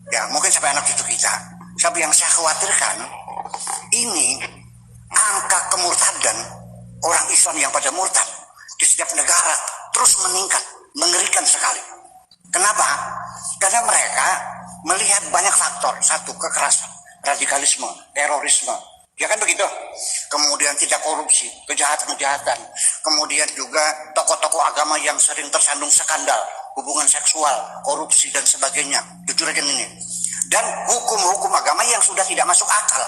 Ya, mungkin sampai anak cucu kita. Tapi yang saya khawatirkan, ini angka kemurtadan orang Islam yang pada murtad di setiap negara terus meningkat, mengerikan sekali. Kenapa? Karena mereka melihat banyak faktor. Satu, kekerasan, radikalisme, terorisme. Ya kan begitu? Kemudian tidak korupsi, kejahatan-kejahatan. Kemudian juga tokoh-tokoh agama yang sering tersandung skandal, hubungan seksual, korupsi, dan sebagainya. Jujur aja ini. Dan hukum-hukum agama yang sudah tidak masuk akal.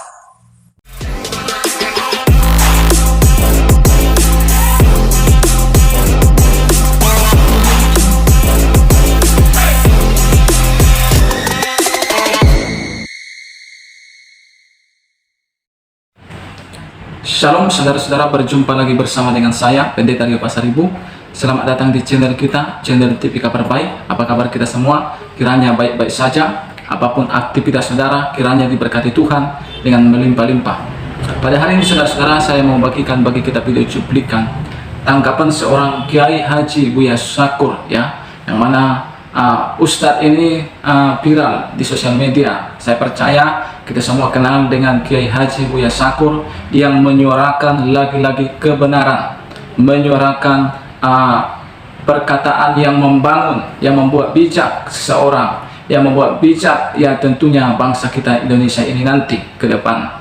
Shalom saudara-saudara, berjumpa lagi bersama dengan saya, Pendeta Rio Pasaribu. Selamat datang di channel kita, channel TV Kabar Baik. Apa kabar kita semua? Kiranya baik-baik saja. Apapun aktivitas saudara, kiranya diberkati Tuhan dengan melimpah-limpah. Pada hari ini saudara-saudara, saya mau bagikan bagi kita video cuplikan tanggapan seorang Kiai Haji Buya Syakur, ya, yang mana Ustadz ini viral di sosial media. Saya percaya kita semua kenal dengan Kiai Haji Buya Syakur yang menyuarakan lagi-lagi kebenaran, menyuarakan perkataan yang membangun, yang membuat bijak seseorang, yang membuat bijak ya tentunya bangsa kita Indonesia ini nanti ke depan.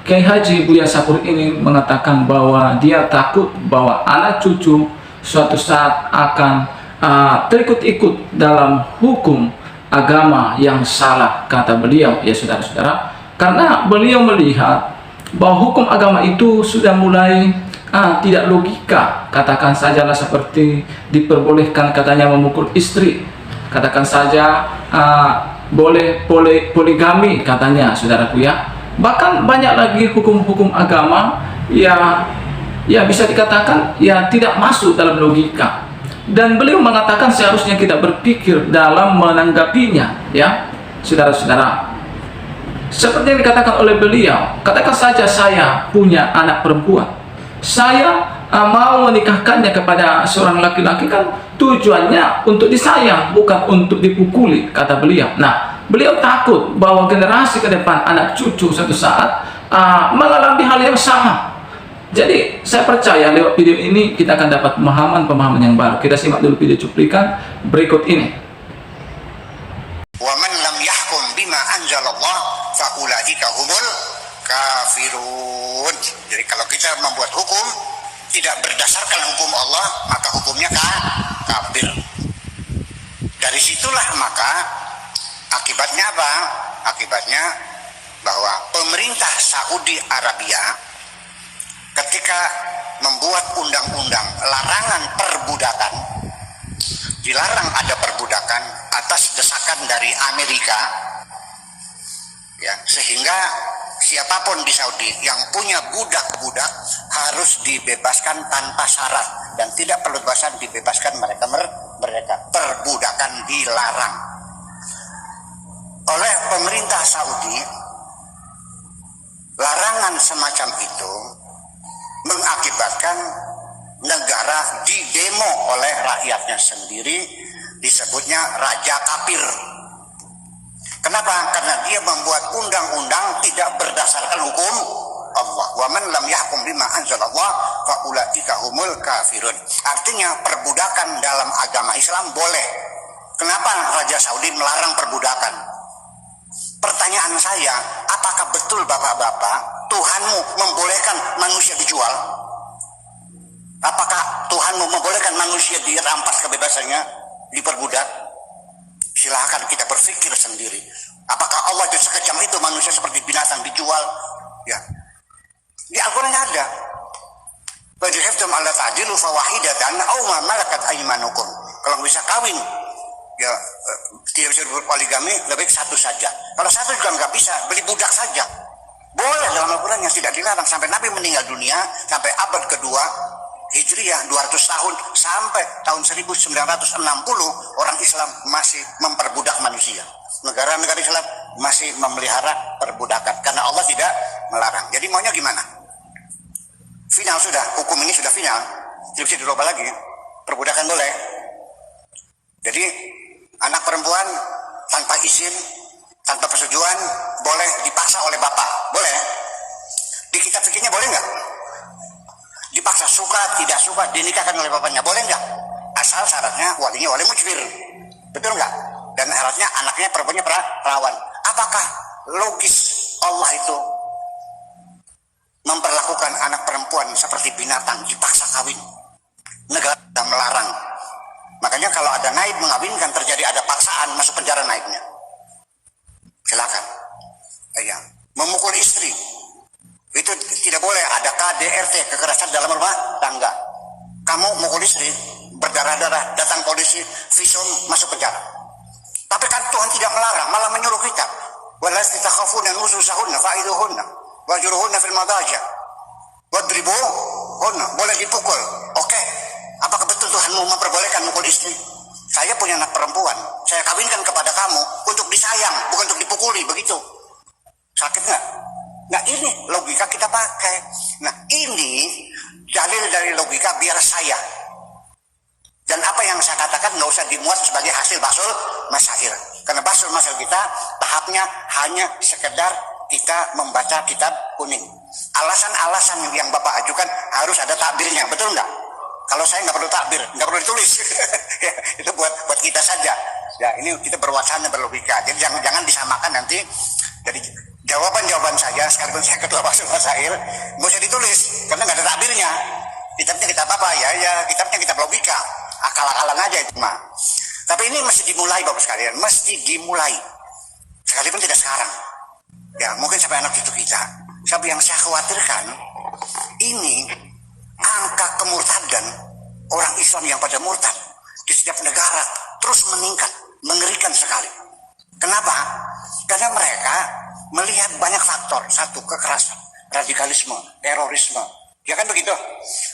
Kiai Haji Buya Syakur ini mengatakan bahwa dia takut bahwa anak cucu suatu saat akan terikut-ikut dalam hukum agama yang salah, kata beliau, ya saudara-saudara, karena beliau melihat bahwa hukum agama itu sudah mulai tidak logika. Katakan sajalah seperti diperbolehkan katanya memukul istri, katakan saja boleh poligami katanya, saudaraku ya. Bahkan banyak lagi hukum-hukum agama ya bisa dikatakan ya tidak masuk dalam logika. Dan beliau mengatakan seharusnya kita berpikir dalam menanggapinya, ya saudara-saudara. Seperti yang dikatakan oleh beliau, katakan saja saya punya anak perempuan, saya mau menikahkannya kepada seorang laki-laki, kan tujuannya untuk disayang, bukan untuk dipukuli, kata beliau. Nah, beliau takut bahwa generasi ke depan, anak cucu suatu saat mengalami hal yang sama. Jadi saya percaya lewat video ini kita akan dapat pemahaman yang baru. Kita simak dulu video cuplikan berikut ini. Wa man lam yahkum bima anzalallah fa ulaika humul kafirun. Jadi kalau kita membuat hukum tidak berdasarkan hukum Allah, maka hukumnya kafir. Dari situlah maka akibatnya apa? Akibatnya bahwa pemerintah Saudi Arabia ketika membuat undang-undang larangan perbudakan, dilarang ada perbudakan atas desakan dari Amerika, ya, sehingga siapapun di Saudi yang punya budak-budak harus dibebaskan tanpa syarat dan tidak perlu dibebaskan mereka perbudakan dilarang oleh pemerintah Saudi. Larangan semacam itu mengakibatkan negara didemo oleh rakyatnya sendiri, disebutnya Raja Kafir. Kenapa? Karena dia membuat undang-undang tidak berdasarkan hukum Allah. Wa man lam yahkum bima anzalallah fa ulaika humul kafirun. Artinya perbudakan dalam agama Islam boleh. Kenapa Raja Saudi melarang perbudakan? Pertanyaan saya, apakah betul bapak-bapak Tuhanmu membolehkan manusia dijual? Apakah Tuhanmu membolehkan manusia dirampas kebebasannya, diperbudak? Silahkan kita berpikir sendiri. Apakah Allah itu sekejam itu manusia seperti binatang dijual? Ya, di Al-Quran ada. Wajihiftum ala ta'dilu fawahidatan aw ma malakat aymanukum. Kalau bisa kawin, ya tidak bisa berpoligami, lebih baik satu saja. Kalau satu juga nggak bisa, beli budak saja. Boleh dalam Al-Quran yang tidak dilarang. Sampai Nabi meninggal dunia, sampai abad kedua Hijriah 200 tahun, sampai tahun 1960 orang Islam masih memperbudak manusia. Negara-negara Islam masih memelihara perbudakan karena Allah tidak melarang. Jadi maunya gimana? Final sudah, hukum ini sudah final, tidak bisa dirubah lagi. Perbudakan boleh. Jadi anak perempuan tanpa izin, tanpa persetujuan, boleh dipaksa oleh bapak, boleh. Di kitab fikihnya boleh nggak? Dipaksa, suka tidak suka, dinikahkan oleh bapaknya, boleh nggak? Asal syaratnya walinya wali mujbir, betul nggak? Dan syaratnya anaknya perempuannya perawan. Apakah logis Allah itu memperlakukan anak perempuan seperti binatang, dipaksa kawin? Negara melarang. Makanya kalau ada naib mengawinkan, terjadi ada paksaan, masuk penjara naibnya. Silakan. Ya. Memukul istri itu tidak boleh. Ada KDRT, kekerasan dalam rumah tangga. Kamu mukul istri, berdarah-darah, datang polisi, visum, masuk penjara. Tapi kan Tuhan tidak melarang, malah menyuruh kita. Walati takhafuna nususahunna fa'iduhunna wajruhunna fil madaja wadribuhunna, boleh dipukul. Oke. Apakah betul Tuhan mau memperbolehkan mukul istri? Saya punya anak perempuan, saya kawinkan kepada kamu untuk disayang, bukan untuk dipukuli, begitu. Sakit nggak? Nah ini logika kita pakai. Nah ini dalil dari logika biar saya. Dan apa yang saya katakan nggak usah dimuat sebagai hasil basul masail. Karena basul masail kita tahapnya hanya sekedar kita membaca kitab kuning. Alasan-alasan yang Bapak ajukan harus ada takbirnya, betul nggak? Kalau saya nggak perlu takbir, nggak perlu ditulis. Ya, itu buat kita saja. Ya, ini kita berwacana berlogika. Jadi jangan disamakan nanti. Jadi jawaban saya, sekalipun saya ketua basul masail, nggak usah ditulis karena nggak ada takbirnya. Kitabnya kitab apa ya kitabnya kitab logika. Akal-akalan aja itu mah. Tapi ini mesti dimulai Bapak sekalian, mesti dimulai. Sekalipun tidak sekarang. Ya, mungkin sampai anak cucu kita. Tapi yang saya khawatirkan ini angka kemurtadan orang Islam yang pada murtad di setiap negara terus meningkat, mengerikan sekali. Kenapa? Karena mereka melihat banyak faktor. Satu, kekerasan, radikalisme, terorisme, ya kan begitu.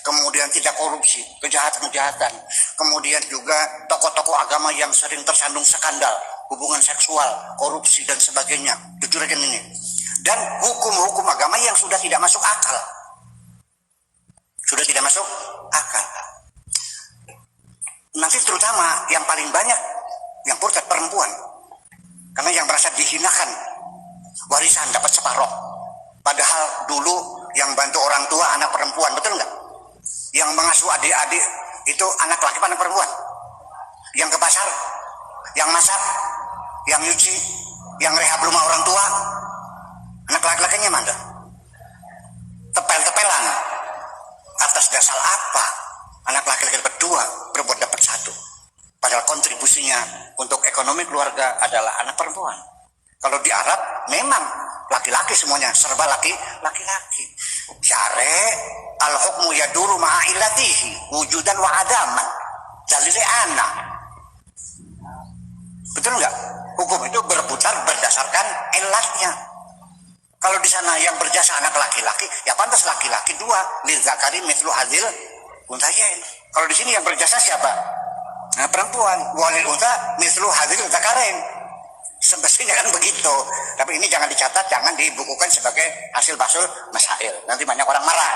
Kemudian tidak korupsi, kejahatan-kejahatan. Kemudian juga tokoh-tokoh agama yang sering tersandung skandal, hubungan seksual, korupsi dan sebagainya. Jujurkan ini. Dan hukum-hukum agama yang sudah tidak masuk akal. Sudah tidak masuk akal. Nanti terutama yang paling banyak yang murtad perempuan. Karena yang merasa dihinakan, warisan dapat separoh. Padahal dulu yang bantu orang tua anak perempuan, betul nggak? Yang mengasuh adik-adik itu anak laki anak perempuan. Yang ke pasar, yang masak, yang nyuci, yang rehab rumah orang tua, anak laki-lakinya mana? Tepel-tepelan. Atas dasar apa anak laki-laki dapat 2, perempuan dapat 1? Padahal kontribusinya untuk ekonomi keluarga adalah anak perempuan. Kalau di Arab memang laki-laki semuanya, serba laki-laki. Syare al-hukmu yaduru ma'ilatihi wujudan wa adaman. Dalilnya anak. Betul nggak? Hukum itu berputar berdasarkan ilatnya. Kalau di sana yang berjasa anak laki-laki, ya pantas laki-laki 2. Lil zakari mithlu hadzil untayain. Kalau di sini yang berjasa siapa? Nah, perempuan. Walil unta mithlu hadzil zakarain. Semestinya kan begitu. Tapi ini jangan dicatat, jangan dibukukan sebagai hasil basul masail. Nanti banyak orang marah.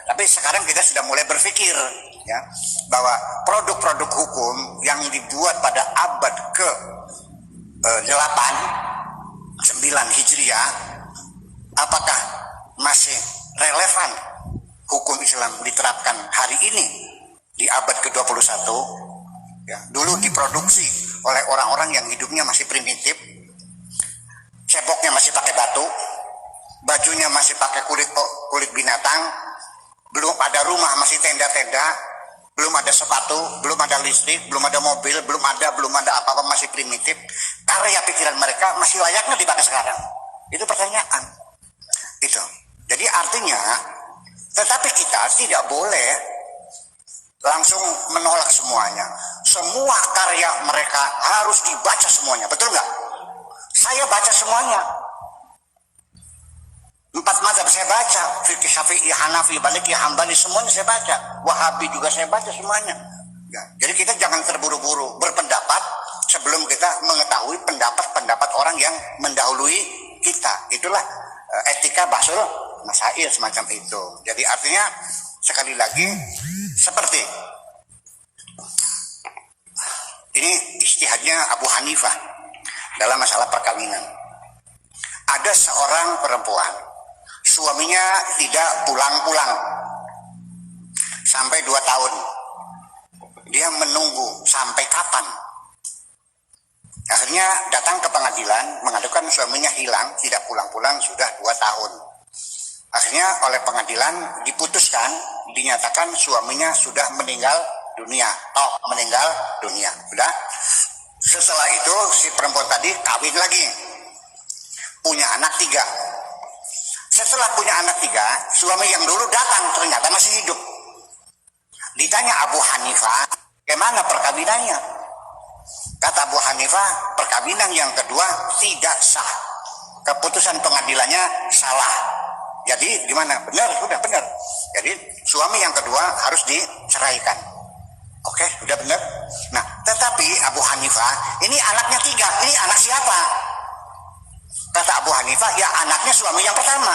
Tapi sekarang kita sudah mulai berpikir ya bahwa produk-produk hukum yang dibuat pada abad ke 8 9 Hijriah, apakah masih relevan hukum Islam diterapkan hari ini di abad ke-21? Ya, dulu diproduksi oleh orang-orang yang hidupnya masih primitif, ceboknya masih pakai batu, bajunya masih pakai kulit binatang, belum ada rumah, masih tenda-tenda, belum ada sepatu, belum ada listrik, belum ada mobil, belum ada apa-apa, masih primitif. Karya pikiran mereka masih layaknya dipakai sekarang. Itu pertanyaan. Itu. Jadi artinya, tetapi kita tidak boleh langsung menolak semuanya. Semua karya mereka harus dibaca semuanya. Betul nggak? Saya baca semuanya. 4 mazhab saya baca. Fikih Syafi'i, Hanafi, Maliki, Hambali, semuanya saya baca. Wahabi juga saya baca semuanya. Ya, jadi kita jangan terburu-buru berpendapat sebelum kita mengetahui pendapat-pendapat orang yang mendahului kita. Itulah etika basul masail semacam itu. Jadi artinya sekali lagi seperti ini ijtihadnya Abu Hanifah. dalam masalah perkawinan. Ada seorang perempuan, suaminya tidak pulang-pulang sampai 2 tahun. Dia menunggu sampai kapan. Akhirnya datang ke pengadilan, mengadukan suaminya hilang, tidak pulang-pulang sudah 2 tahun. Akhirnya oleh pengadilan diputuskan, dinyatakan suaminya sudah meninggal dunia. Meninggal dunia. Sudah. Setelah itu si perempuan tadi kawin lagi. Punya anak 3. Setelah punya anak 3, suami yang dulu datang ternyata masih hidup. Ditanya Abu Hanifah, bagaimana perkawinannya? Kata Abu Hanifah, perkawinan yang kedua tidak sah. Keputusan pengadilannya salah. Jadi gimana? Benar, sudah benar. Jadi suami yang kedua harus diceraikan. Oke, sudah benar. Nah, tetapi Abu Hanifah, ini anaknya 3, ini anak siapa? Kata Abu Hanifah, ya anaknya suami yang pertama.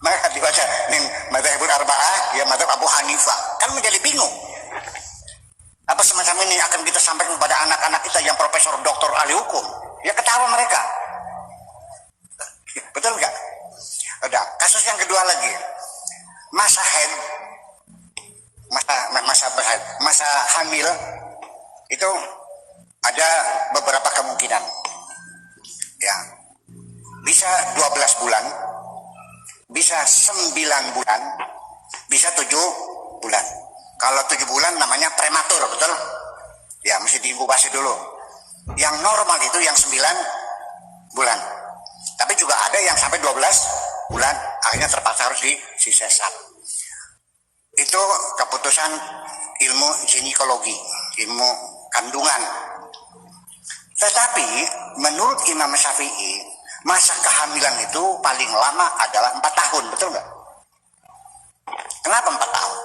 Maka dibaca, nih Madzhabul Arba'ah, ya Madzhab Abu Hanifah. Kan menjadi bingung. Apa semacam ini akan kita sampaikan kepada anak-anak kita yang profesor, doktor, ahli hukum? Ya ketawa mereka. Betul nggak? Udah, kasus yang kedua lagi. Masa haid, masa hamil, itu ada beberapa kemungkinan. Ya, bisa 12 bulan, bisa 9 bulan, bisa 7 bulan. Kalau 7 bulan namanya prematur, betul? Ya, mesti diinkubasi dulu. Yang normal itu yang 9 bulan. Tapi juga ada yang sampai 12 bulan, akhirnya terpaksa harus disesar. Itu keputusan ilmu ginekologi, ilmu kandungan. Tetapi menurut Imam Syafi'i, masa kehamilan itu paling lama adalah 4 tahun, betul nggak? Kenapa 4 tahun?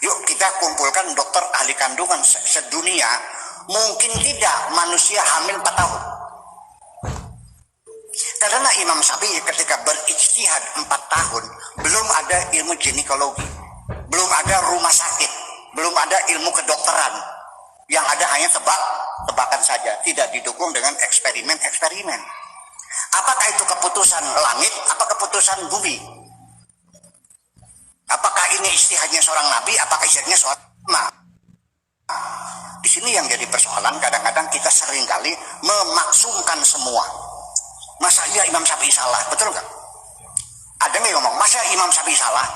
Yuk kita kumpulkan dokter ahli kandungan sedunia, mungkin tidak manusia hamil 4 tahun. Karena Imam Syafi'i ketika berijtihad 4 tahun, belum ada ilmu ginekologi, belum ada rumah sakit, belum ada ilmu kedokteran. Yang ada hanya tebakan saja, tidak didukung dengan eksperimen-eksperimen. Apakah itu keputusan langit, apa keputusan bumi? Apakah ini istihadnya seorang nabi, apakah istihadnya seorang ulama? Di sini yang jadi persoalan, kadang-kadang kita seringkali memaksumkan semua. Masa iya Imam Syafi'i salah, betul nggak? Ada yang ngomong, masa Imam Syafi'i salah?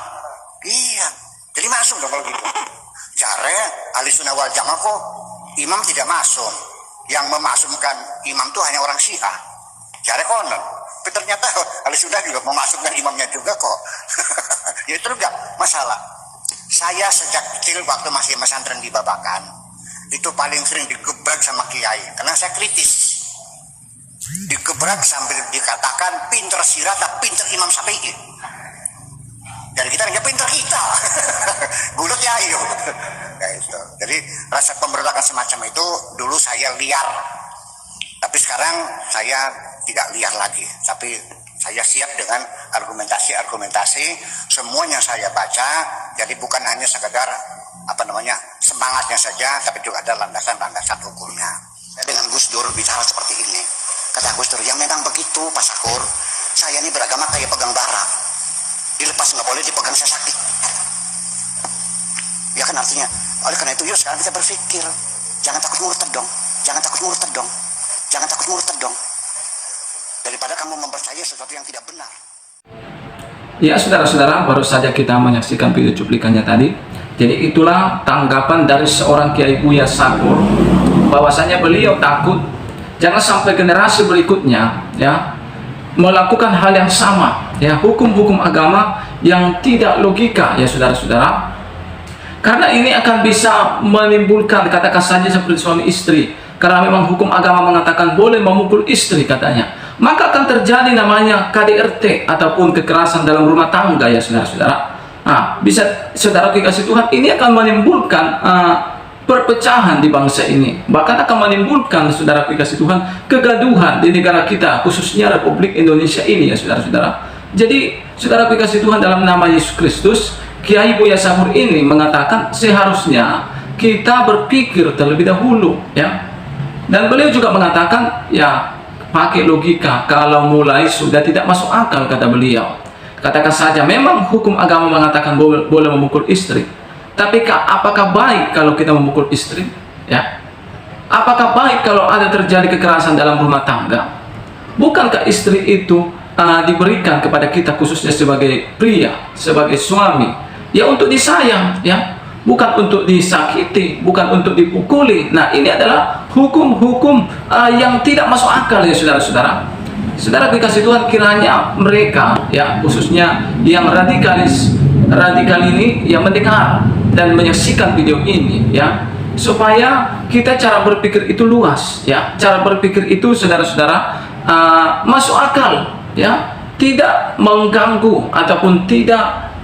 Iya, jadi masuk dong kalau gitu. Jare ahli sunnah wal jamaah kok imam tidak masuk. Yang memaksumkan imam itu hanya orang Syiah. Jare konon. Tapi ternyata ahli sunnah juga memasukkan imamnya juga kok. Ya itu enggak masalah. Saya sejak kecil waktu masih pesantren di Babakan, itu paling sering digebrak sama kiai karena saya kritis. Digebrak sambil dikatakan pinter Sirata, pinter Imam Syafi'i. Dan kita nggak pinter kita. Gulut ya ayo. Ya, itu. Jadi rasa pemberontakan semacam itu dulu saya liar. Tapi sekarang saya tidak liar lagi. Tapi saya siap dengan argumentasi semuanya saya baca. Jadi bukan hanya sekedar semangatnya saja, tapi juga ada landasan-landasan hukumnya. Saya dengan Gus Dur bicara seperti ini. Kata Gus Dur, yang memang begitu Pak Sakur. Saya ini beragama kayak pegang bara. Dilepas nggak boleh dipegang, saya sakit. Ya kan artinya. Oleh karena itu yuk sekarang kita berpikir, jangan takut murtad dong. Daripada kamu mempercayai sesuatu yang tidak benar. Ya saudara-saudara, baru saja kita menyaksikan video cuplikannya tadi. Jadi itulah tanggapan dari seorang Kiai Buya Sakur, bahwasanya beliau takut jangan sampai generasi berikutnya ya melakukan hal yang sama, ya hukum-hukum agama yang tidak logika, ya saudara-saudara. Karena ini akan bisa menimbulkan, katakan saja seperti suami istri, karena memang hukum agama mengatakan boleh memukul istri katanya, maka akan terjadi namanya KDRT ataupun kekerasan dalam rumah tangga, ya saudara-saudara. Nah, bisa saudara dikasih Tuhan, ini akan menimbulkan perpecahan di bangsa ini, bahkan akan menimbulkan saudara dikasih Tuhan kegaduhan di negara kita, khususnya Republik Indonesia ini, ya saudara-saudara. Jadi saudara dikasih Tuhan, dalam nama Yesus Kristus, Kiai Buya Sakur ini mengatakan seharusnya kita berpikir terlebih dahulu, ya. Dan beliau juga mengatakan, ya pakai logika, kalau mulai sudah tidak masuk akal, kata beliau. Katakan saja memang hukum agama mengatakan boleh memukul istri, tapi apakah baik kalau kita memukul istri? Ya, apakah baik kalau ada terjadi kekerasan dalam rumah tangga? Bukankah istri itu diberikan kepada kita khususnya sebagai pria, sebagai suami, ya untuk disayang, ya, bukan untuk disakiti, bukan untuk dipukuli. Nah, ini adalah hukum-hukum yang tidak masuk akal, ya saudara-saudara. Saudara dikasih Tuhan, kiranya mereka, ya khususnya yang radikal ini, yang mendengar dan menyaksikan video ini, ya, supaya kita cara berpikir itu luas, ya, cara berpikir itu saudara-saudara masuk akal, ya, tidak mengganggu ataupun tidak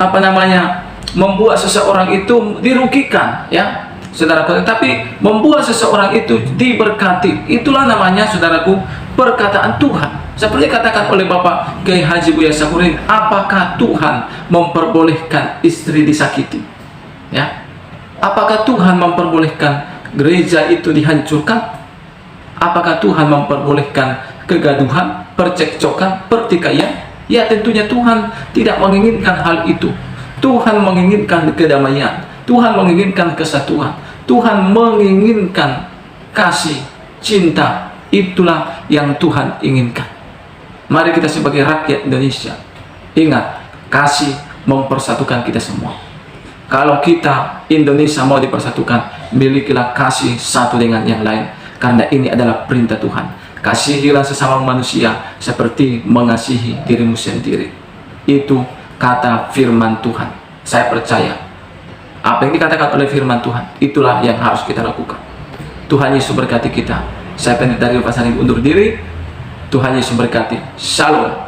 membuat seseorang itu dirugikan, ya saudaraku, tetapi membuat seseorang itu diberkati. Itulah namanya, saudaraku, perkataan Tuhan. Seperti katakan oleh Bapak Kiai Haji Buya Sakurin, apakah Tuhan memperbolehkan istri disakiti? Ya, apakah Tuhan memperbolehkan gereja itu dihancurkan? Apakah Tuhan memperbolehkan kegaduhan, percekcokan, pertikaian? Ya, tentunya Tuhan tidak menginginkan hal itu. Tuhan menginginkan kedamaian, Tuhan menginginkan kesatuan, Tuhan menginginkan kasih, cinta. Itulah yang Tuhan inginkan. Mari kita sebagai rakyat Indonesia ingat, kasih mempersatukan kita semua. Kalau kita Indonesia mau dipersatukan, milikilah kasih satu dengan yang lain, karena ini adalah perintah Tuhan. Kasihilah sesama manusia seperti mengasihi dirimu sendiri. Itu kata firman Tuhan. Saya percaya apa yang dikatakan oleh firman Tuhan, itulah yang harus kita lakukan. Tuhan Yesus berkati kita. Saya Pendeta Dario Pasaribu undur diri. Tuhan Yesus berkati. Shalom.